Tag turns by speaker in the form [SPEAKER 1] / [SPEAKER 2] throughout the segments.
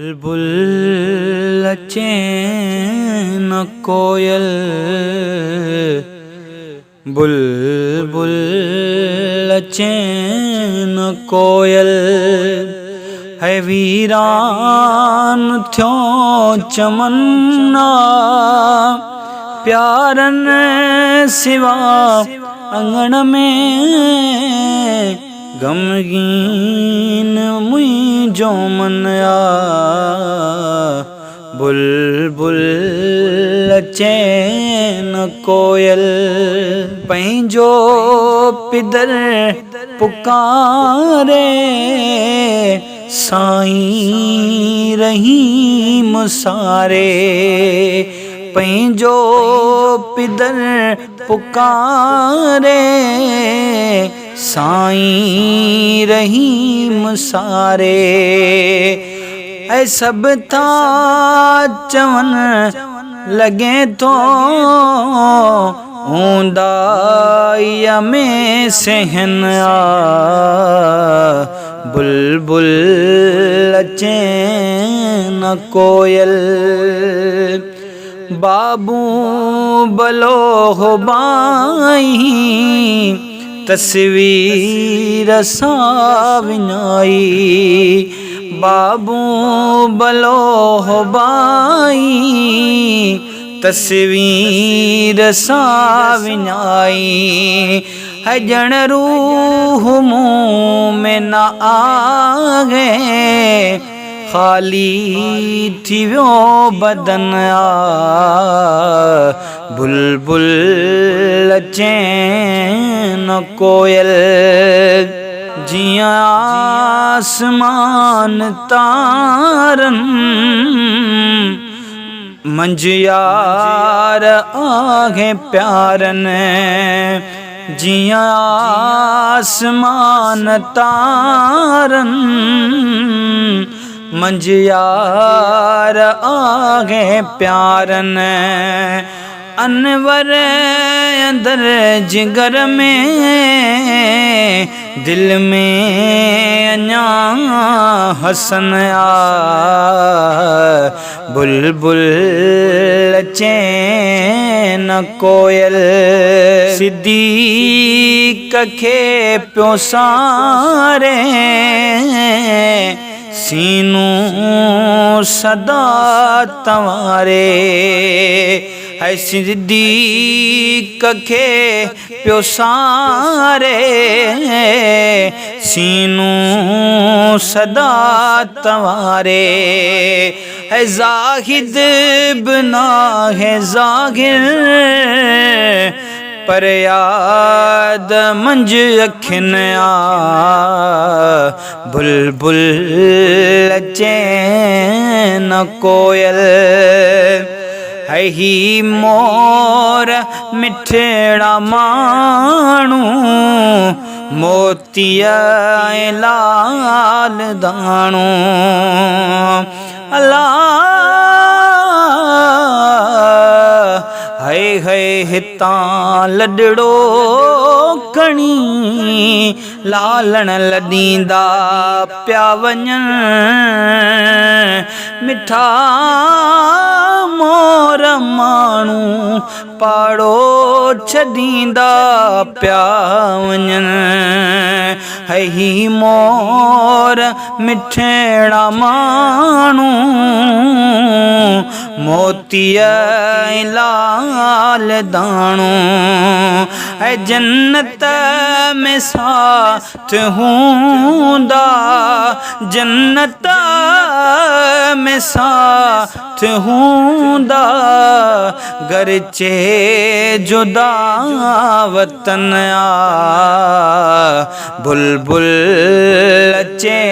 [SPEAKER 1] बुलबुल अचे न कोयल, बुलबुल अचे न कोयल। है वीरान थियो चमन्ना, प्यारन सिवा अंगण में। गमगीन मुझो मन आ, बुलबुल अचे न कोयल। पंहिंजो पिदर पुकारे, साईं रहीम सारे। पंहिंजो पिदर पुकारे, साईं रहीम सारे। ऐ सब था चवन लगे तो, ऊंदाईअ में सहन आ। बुलबुल अचे न कोयल, बाबू बलो हो बाई। तस्वीर सां विञाई, बाबू बलो हो बाई। तस्वीर सां विञाई, है ॼण रूह मुँह में न आगे। खाली थी वियो बदन आ, बुलबुल अचे न कोयल। जियां आसमान तारन, मंझ यार आहे प्यारन। जियां आसमान तारन, मंझ यार आहे प्यारन। अनवर अंदर जिगर में, दिल में अञा हसन आ। बुलबुल अचे न कोयल, सिद्दीक़ खे पियो सारे। सीनू सदा तवारे, है सिद्दीक़ खे पियो सारे। सीनू सदा तवारे, है ज़ाहिद बिना है ज़ाहिर। पर याद मंझ अखिन आ, बुलबुल अचे न कोयल। है ही मोर मिठड़ा माण्हू, मोतिया ऐं लाल दाणू। अल्लाह है हितां लॾड़ो खणी, लालण लॾींदा पिया वञनि। मिठा मोर माण्हू पाड़ो छॾींदा पिया वञनि। है ही मोर मिठड़ा माण्हू, मोतिया ऐं लाल दाणू। ऐं जन्नत में साथ हूंदा, जन्नत में साथ हूंदा। गरचे जुदा वतन आ, बुलबुल अचे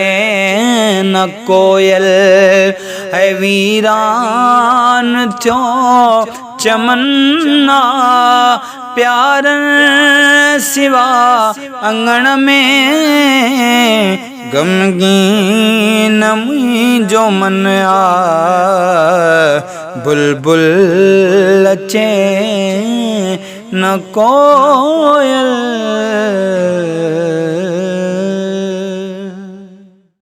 [SPEAKER 1] न कोयल। है वीरान थियो चमन्ना, प्यारन सिवा अंगण में। गमगीन मुझो मन आ, बुलबुल अचे न कोयल।